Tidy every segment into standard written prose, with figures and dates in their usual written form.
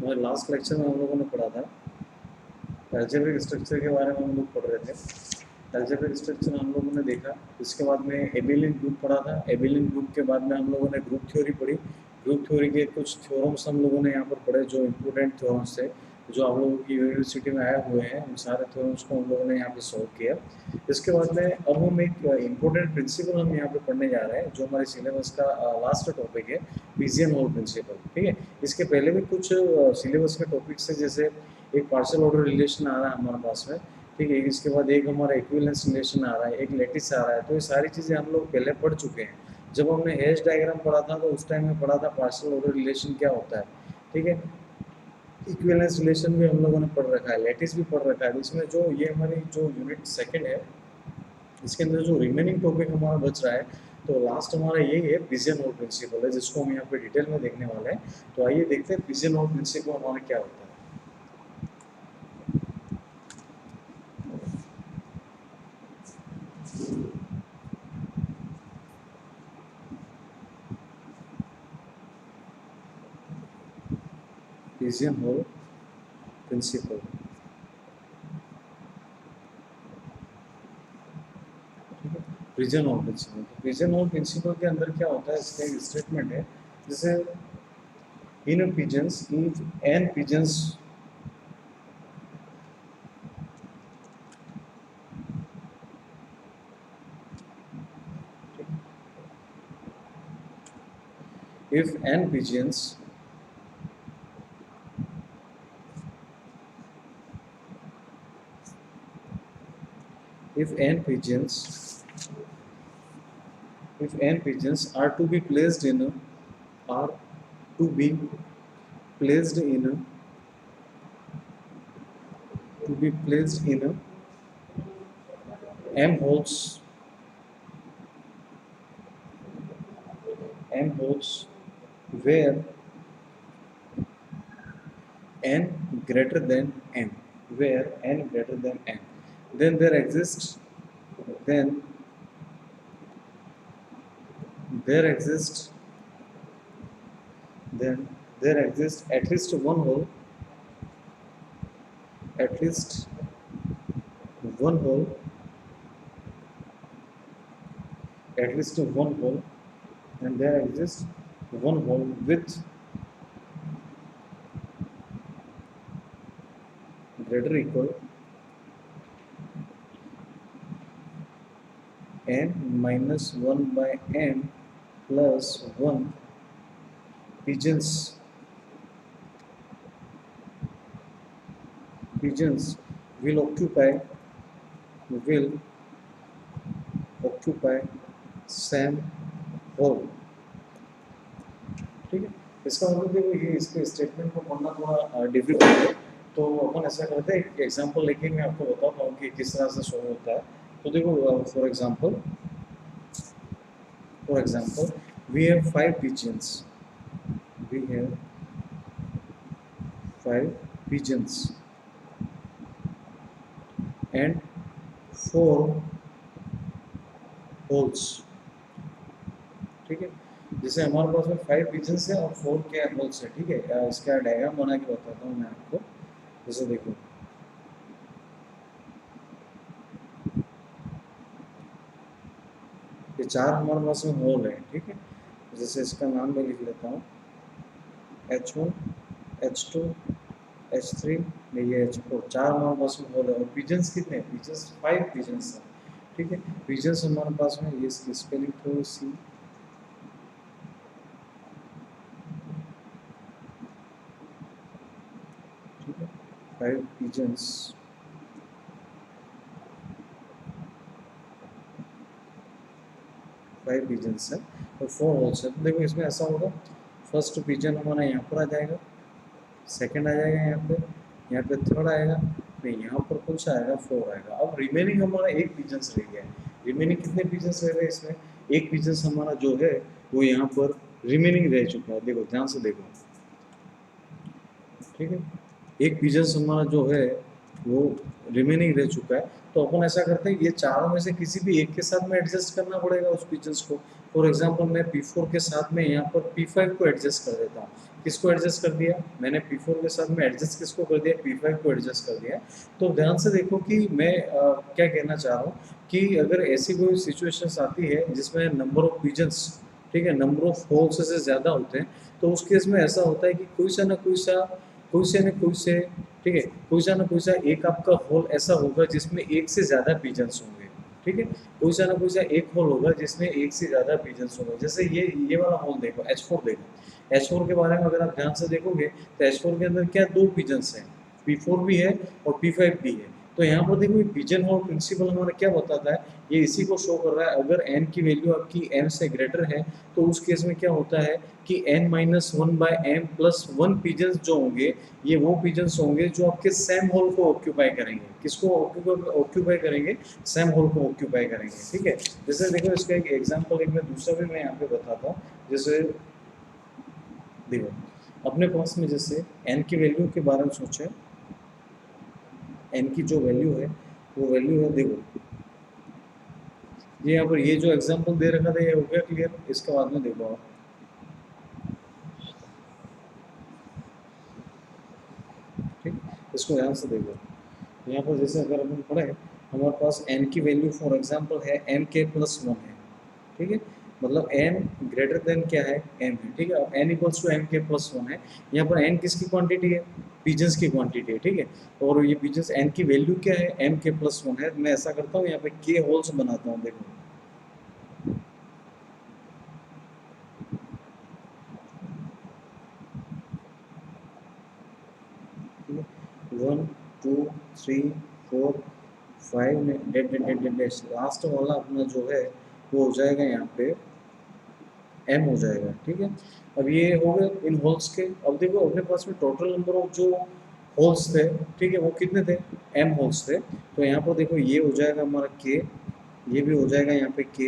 हमारे last lecture में हम लोगों ने पढ़ा था अलजेब्रिक स्ट्रक्चर के बारे में हम लोग पढ़ रहे थे। अलजेब्रिक स्ट्रक्चर हम लोगों ने देखा, इसके बाद में एबिलियन ग्रुप पढ़ा था। एबिलियन ग्रुप के बाद में हम लोगों ने ग्रुप थ्योरी पढ़ी। ग्रुप थ्योरी के कुछ थ्योरम्स हम लोगों ने यहाँ पर पढ़े जो इम्पोर्टेंट थ्योरम्स थे, जो आप लोगों की यूनिवर्सिटी में आए हुए हैं। उन सारे थ्योरम्स को हम लोगों ने यहाँ पे सॉल्व किया। इसके बाद में अब हम एक इम्पोर्टेंट प्रिंसिपल हम यहाँ पे पढ़ने जा रहे हैं, जो हमारे सिलेबस का लास्ट टॉपिक है, पिजियन होल प्रिंसिपल। ठीक है, इसके पहले भी कुछ सिलेबस के टॉपिक्स है, जैसे एक पार्शियल ऑर्डर रिलेशन आ रहा है हमारे पास में। ठीक है, इसके बाद एक हमारा इक्विवेलेंस रिलेशन आ रहा है, एक लैटिस आ रहा है। तो ये सारी चीज़ें हम लोग पहले पढ़ चुके हैं। जब हमने हैश डायग्राम पढ़ा था तो उस टाइम में पढ़ा था पार्शियल ऑर्डर रिलेशन क्या होता है। ठीक है, इक्विवेलेंस रिलेशन भी हम लोगों ने पढ़ रखा है, लैटिस भी पढ़ रखा है। इसमें जो ये हमारी जो यूनिट सेकंड है, इसके अंदर जो रिमेनिंग टॉपिक हमारा बच रहा है, तो लास्ट हमारा यही है पिजियन होल प्रिंसिपल है, जिसको हम यहाँ पे डिटेल में देखने वाले हैं। तो आइए देखते हैं पिजियन होल प्रिंसिपल हमारा क्या होता है। Pigeon hole principle, pigeon hole principle. Pigeon hole principle के अंदर क्या होता है, इसका एक स्टेटमेंट है, जैसे इन pigeons if n pigeons if n pigeons if n pigeons are to be placed in are to be placed in to be placed in m holes where n greater than m, where n greater than m, then there exists then there exists at least one hole, at least one hole and there exists one hole with greater equal n minus 1 by m plus 1 pigeons will occupy same hole। ठीक है, इसका मतलब देखो ये इसके statement को पढ़ना थोड़ा डिफिकल्ट है, तो अपन ऐसा करते हैं, एक एग्जांपल लेके मैं आपको बताता हूँ कि किस तरह से सॉल्व होता है। तो देखो for example we have 5 pigeons, and 4 holes। ठीक है, जैसे हमारे पास में 5 pigeons है और 4 क्या होल्स है। ठीक है, इसका डायग्राम बना के बताता हूँ मैं आपको। जैसे देखो ये 4 हमारे पास में होल है। ठीक है, जैसे इसका नाम मैं लिख लेता हूँ, H1 H2 H3 ये H4, 4 हमारे पास में होल है। और पिजन्स कितने हैं, पिजन्स 5 पिजन्स हैं। ठीक है, पिजन्स हमारे पास में ये स्पेलिंग थोड़ी सी 5 pigeons है और 4 होल्स है। तो देखो इसमें ऐसा होगा, फर्स्ट पिजन हमारा यहाँ पर आ जाएगा, सेकंड आ जाएगा यहाँ पे थर्ड आएगा, नहीं यहाँ पर कौन सा आएगा, 4 आएगा। अब रिमेनिंग हमारा एक पिजन्स रह गया है। रिमेनिंग कितने पिजन्स रह गए इसमें, एक पिजन्स हमारा जो है वो यहाँ पर रिमेनिंग रह चुका है। देखो ध्यान से देखो, ठीक है, एक पिजन्स हमारा जो है वो रिमेनिंग रह चुका है। तो अपन ऐसा करते हैं, ये चारों में से किसी भी एक के साथ में एडजस्ट करना पड़ेगा उस पिजन्स को। फॉर एग्जांपल मैं P4 के साथ में यहाँ पर P5 को एडजस्ट कर देता हूँ। किसको एडजस्ट कर दिया, मैंने P4 के साथ में एडजस्ट किसको कर दिया, P5 को एडजस्ट कर दिया। तो ध्यान से देखो कि मैं क्या कहना चाह रहा हूँ कि अगर ऐसी कोई सिचुएशंस आती है जिसमें नंबर ऑफ पिजन्स, ठीक है, नंबर ऑफ होल्स से ज़्यादा होते हैं, तो उस केस में ऐसा होता है कि कोई से न कोई से, ठीक है, कोई सा एक आपका होल ऐसा होगा जिसमें एक से ज़्यादा पिजन्स होंगे, ठीक है, कोई सा एक होल होगा जिसमें एक से ज़्यादा पिजन्स होगा। जैसे ये वाला होल देखो, H4 देखो, H4 के बारे में अगर आप ध्यान से देखोगे तो H4 के अंदर क्या दो पिजन्स हैं, P4 भी है और P5 भी है। तो यहाँ पर देखो पिजन होल प्रिंसिपल हमारा क्या बताता है, ये इसी को शो कर रहा है। अगर n की वैल्यू आपकी m से ग्रेटर है तो उस केस में क्या होता है कि n-1/m+1 पिजन्स जो होंगे, ये वो पिजन्स होंगे जो आपके सेम होल को ऑक्यूपाई करेंगे। किसको ऑक्यूपाई करेंगे, सेम होल को ऑक्यूपाई करेंगे, ठीक है। जैसे देखो इसका एक एग्जांपल, एक मैं दूसरा भी मैं यहाँ पे बताता हूँ। जैसे देखो अपने पास में जैसे n की वैल्यू के बारे में सोचे, n की जो वैल्यू है वो वैल्यू है, देखो ये यहाँ पर ये जो एग्जांपल दे रखा था ये हो गया क्लियर। इसके बाद में देखो आप, ठीक, इसको ध्यान से देखो। यहाँ पर जैसे अगर अपन पढ़े, हमारे पास n की वैल्यू फॉर एग्जांपल है mk+1 है, ठीक है, मतलब n ग्रेटर देन क्या है, m है, ठीक है, n इक्वल्स टू mk+1 है। यहाँ पर n किसकी क्वांटिटी है, पिजन्स की क्वांटिटी है, ठीक है, और ये पिजन्स n की वैल्यू क्या है, mk+1 है। मैं ऐसा करता हूँ यहाँ पे k होल्स बनाता हूँ, देखो 1 2 3 4 5 में डेड लास्ट वाला अपना जो है वो हो जाएगा यहाँ पे m हो जाएगा, ठीक है। अब ये हो गए इन होल्स के। अब देखो अपने पास में टोटल नंबर ऑफ जो होल्स थे, ठीक है, वो कितने थे, m होल्स थे। तो यहाँ पर देखो ये हो जाएगा हमारा k, ये भी हो जाएगा यहाँ पे k,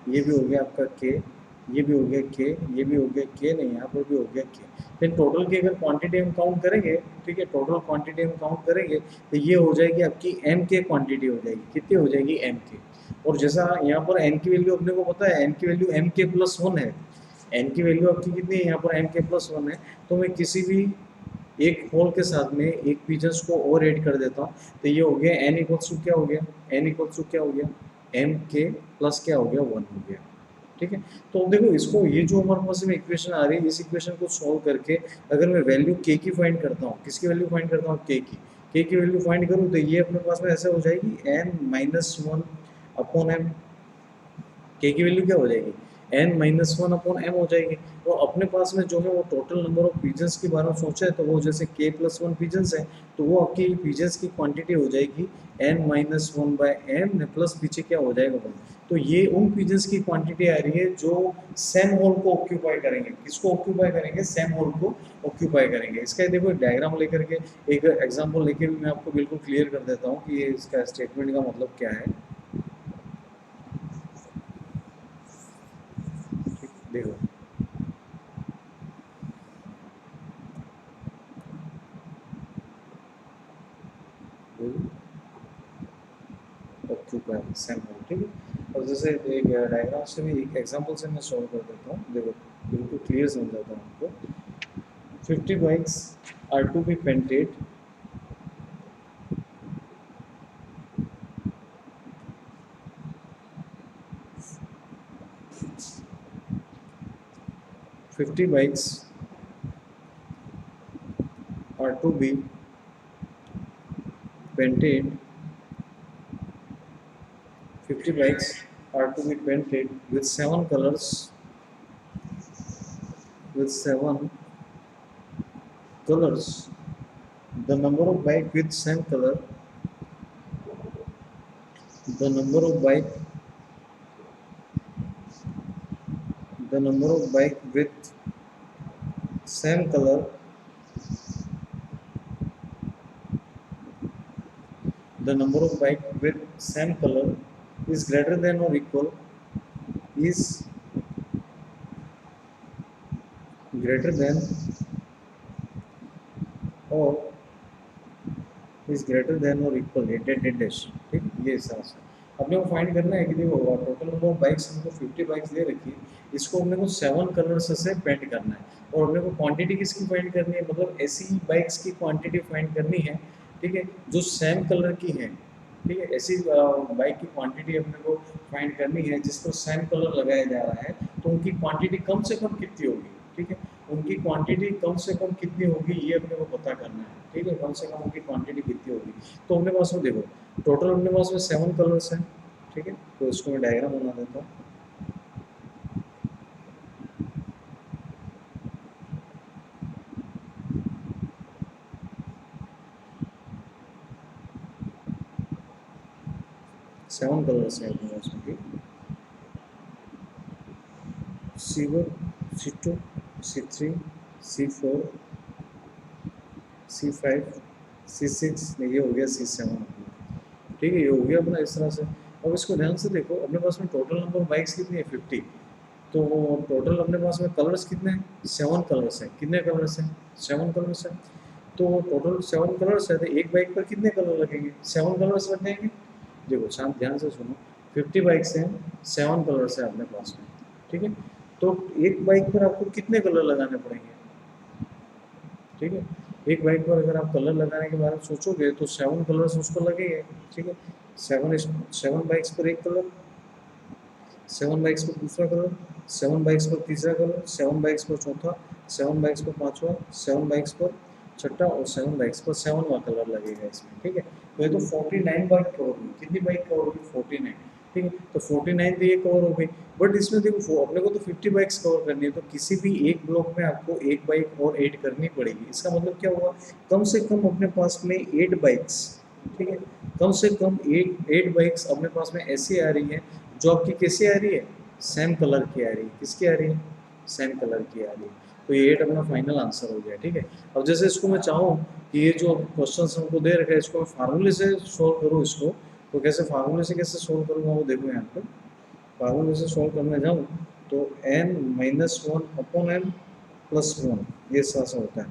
ये भी हो गया आपका k, ये भी हो गया k, ये भी हो गया k, नहीं यहाँ पर भी हो गया k। फिर टोटल की अगर क्वांटिटी हम काउंट करेंगे, ठीक है, टोटल क्वांटिटी हम काउंट करेंगे तो ये हो जाएगी आपकी m k क्वांटिटी हो जाएगी। कितनी हो जाएगी, m k। और जैसा यहाँ पर n की वैल्यू अपने को पता है, n की वैल्यू mk+1 है, n की वैल्यू आपकी कितनी है यहाँ पर mk+1 है। तो मैं किसी भी एक होल के साथ में एक पिजन्स को और ऐड कर देता हूँ, तो ये हो गया n इक्वल्स टू क्या हो गया, n इक्वल्स टू क्या हो गया, mk प्लस क्या हो गया, 1 हो गया, ठीक है। तो देखो इसको, ये जो हमारे पास में इक्वेशन आ रही है, इस इक्वेशन को सॉल्व करके अगर मैं वैल्यू k की फाइंड करता हूँ, किसकी वैल्यू फाइंड करता हूँ, k की वैल्यू फाइंड करूँ तो ये अपने पास में ऐसे हो जाएगी n-1/m। k की वैल्यू क्या हो जाएगी, n-1/m हो जाएगी। तो अपने पास में जो है वो टोटल नंबर ऑफ पिजन्स के बारे में सोचे तो वो जैसे k+1 पिजन्स है तो वो आपकी पिजन्स की क्वांटिटी हो जाएगी n-1/m प्लस पीछे क्या हो जाएगा 1। तो ये उन पिजन्स की क्वांटिटी आ रही है जो सेम होल को ऑक्यूपाई करेंगे। किसको ऑक्यूपाई करेंगे, सेम होल को ऑक्यूपाई करेंगे। इसका देखो डायग्राम लेकर के, एक एग्जाम्पल लेके भी मैं आपको बिल्कुल क्लियर कर देता हूँ कि ये इसका स्टेटमेंट का मतलब क्या है। देखो ऑक्यूपाई सेम होल, ठीक है। और जैसे एक डायग्राम से भी, एक एग्जांपल से मैं सॉल्व कर देता हूँ, देखो बिल्कुल क्लियर समझाता हूँ आपको। 50 bikes are to be painted, "50 bikes are to be painted, 50 bikes are to be painted with 7 colors, with 7 colors. The number of bike with same color, the number of bike, the number of bike with same color, the number of bike with same color is greater than or equal, is greater than or is greater than or equal dash, ठीक, ये हिसाब से अपने को find करना है कि देखो टोटल नंबर ऑफ बाइक्स हमको 50 बाइक्स दे रखी है, इसको अपने को 7 कलर्स से पेंट करना है। और अपने को क्वांटिटी किसकी फाइंड करनी है, मतलब ऐसी बाइक्स की क्वांटिटी फाइंड करनी है, ठीक है, जो सेम कलर की है, ठीक है, ऐसी बाइक की क्वांटिटी अपने को फाइंड करनी है जिसको सेम कलर लगाया जा रहा है, तो उनकी क्वांटिटी कम से कम कितनी होगी, ठीक है, उनकी क्वांटिटी कम से कम कितनी होगी ये अपने को पता करना है, ठीक है, कम से कम उनकी क्वांटिटी कितनी होगी। तो अपने पास में देखो टोटल अपने पास में 7 कलर्स हैं, ठीक है, तो इसको मैं डायग्राम बना देता हूँ। सेवन कलर्स हैं अपने पास में, C1, C2, C3, C4, C5, C6, ये हो गया C7, ठीक है, ये हो गया अपना इस तरह से। अब इसको ध्यान से देखो, अपने पास में टोटल नंबर बाइक्स कितनी है 50, तो टोटल अपने पास में कलर्स कितने हैं, 7 कलर्स हैं, कितने कलर्स हैं, 7 कलर्स हैं, तो टोटल 7 कलर्स है, तो एक बाइक पर कितने कलर लगेंगे, 7 कलर्स लग जाएंगे। देखो शांत ध्यान से सुनो, 50 बाइक्स हैं, 7 कलर्स है अपने पास में, ठीक है, तो एक बाइक पर आपको कितने कलर लगाने पड़ेंगे, ठीक है, एक बाइक पर अगर आप कलर लगाने के बारे में सोचोगे तो 7 कलर्स उसको लगेंगे, ठीक है, 7 बाइक्स पर एक कलर, 7 बाइक्स पर दूसरा कलर, 7 बाइक्स पर तीसरा कलर, 7 बाइक्स पर चौथा, 7 बाइक्स पर पांचवा, 7 बाइक्स पर छठा और 7 बाइक्स पर 7वां कलर लगेगा इसमें, ठीक है, तो ये तो 49 बाइक कवर होगी, कितनी बाइक कवर होगी 49, ठीक है, तो 49 तो ये कवर हो गई, बट इसमें देखो अपने को तो 50 बाइक्स कवर करनी है, तो किसी भी एक ब्लॉक में आपको एक बाइक और ऐड करनी पड़ेगी, इसका मतलब क्या हुआ, कम से कम अपने पास में 8 बाइक्स, ठीक है, कम से कम 8 बाइक्स अपने पास में ऐसी आ रही है जो आपकी कैसी आ रही है, सेम कलर की आ रही है, किसकी आ रही है, सेम कलर की आ रही है, तो ये 8 अपना फाइनल आंसर हो गया, ठीक है। अब जैसे इसको मैं चाहूँ कि ये जो क्वेश्चन हमको दे रखे हैं इसको मैं फार्मूले से सोल्व करूँ इसको, तो कैसे फार्मूले से कैसे सोल्व करूँगा वो देखो यहाँ पे, फार्मूले से सोल्व करने जाऊँ तो n-1/n+1 ये इस तरह से होता है,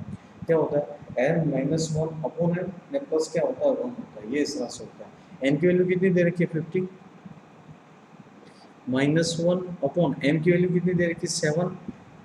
क्या होता है n-1/n में प्लस क्या होता है 1 होता है, ये इस तरह से होता है। n की वैल्यू कितनी दे रखी है 50, -1/m की वैल्यू कितनी दे रखी है 7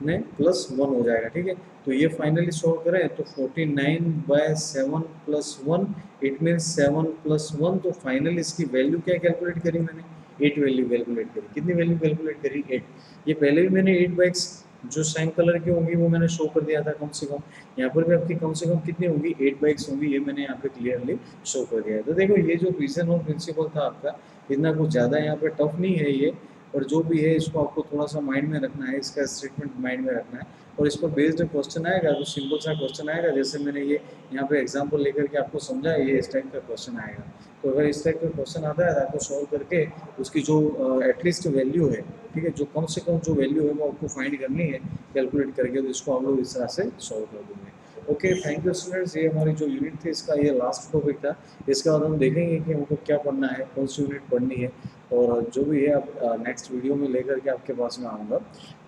ने +1 हो जाएगा, ठीक है, तो ये फाइनली सोल्व करें तो 49/7 + 1 इट मीन्स 7 + 1, तो फाइनली इसकी वैल्यू क्या कैलकुलेट करी मैंने, 8 वैल्यू कैलकुलेट करी, कितनी वैल्यू कैलकुलेट करी 8, ये पहले भी मैंने 8 बाइक्स जो सेम कलर की होंगी वो मैंने शो कर दिया था कम से कम, यहाँ पर भी आपकी कम से कम कितनी होंगी 8 बाइक्स होंगी, ये मैंने यहाँ पे क्लियरली शो कर दिया है। तो देखो ये जो रीजन और प्रिंसिपल था आपका इतना कुछ ज़्यादा यहाँ पे टफ नहीं है ये, और जो भी है इसको आपको थोड़ा सा माइंड में रखना है, इसका स्टेटमेंट माइंड में रखना है, और इस पर बेस्ड क्वेश्चन आएगा तो सिंपल सा क्वेश्चन आएगा, जैसे मैंने ये यहाँ पे एग्जांपल लेकर के आपको समझा ये इस टाइप का क्वेश्चन आएगा, तो अगर इस टाइप का क्वेश्चन आता है तो आपको सॉल्व करके उसकी जो एटलीस्ट वैल्यू है, ठीक है, जो कम से कम जो वैल्यू है वो आपको फाइंड करनी है कैलकुलेट करके, तो इसको हम लोग इस तरह से सॉल्व कर देंगे। ओके थैंक यू स्टूडेंट्स, ये हमारी जो यूनिट थी इसका ये लास्ट टॉपिक था, इसके बाद हम देखेंगे कि हमको क्या पढ़ना है, कौन सी यूनिट पढ़नी है, और जो भी है आप नेक्स्ट वीडियो में लेकर के आपके पास में आऊँगा।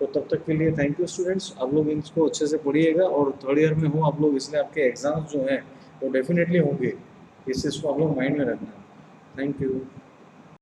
तो तब तक के लिए थैंक यू स्टूडेंट्स, आप लोग इसको अच्छे से पढ़िएगा, और थर्ड ईयर में हो आप लोग इसलिए आपके एग्ज़ाम्स जो हैं वो डेफिनेटली होंगे, इस चीज़ को आप लोग माइंड में रखना। Thank you.